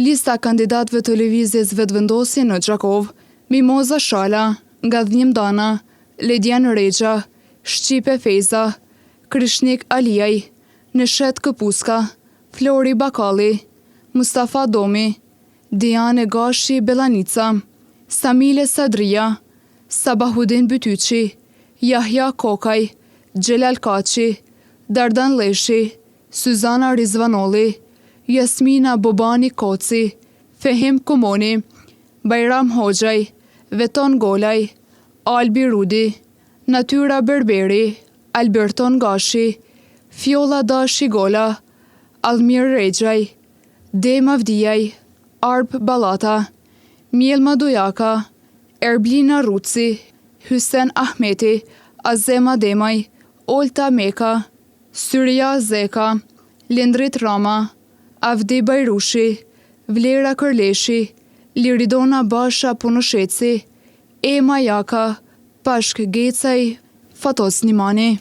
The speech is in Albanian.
Lista kandidatëve të lëvizjes vetëvendosje në Gjakov: Mimoza Shala, Gadhnim Dana, Ledian Rexha, Shqipe Feza, Krishnik Aliaj, Neshet Këpuska, Flori Bakalli, Mustafa Domi, Diane Gashi Belanica, Samile Sadria, Sabahudin Bytyqi, Yahya Kokaj, Gjelal Kaçi, Dardan Leshi, Suzana Rizvanoli, Jasmina Bobani Koci, Fehim Kumoni, Bajram Hoxhaj, Veton Golaj, Albi Rudi, Natyra Berberi, Alberton Gashi, Fjolla Dashi Gola, Almir Rexhaj, Dem Avdiaj, Arp Ballata, Mielma Dujaka, Erblina Ruci, Hysen Ahmeti, Azema Demaj, Olta Meka, Syria Zeka, Lindrit Rama, Avdi Bajrushi, Vlera Kërleshi, Liridona Basha Punosheci, Ema Jaka, Pashk Gecaj, Fatos Nimani.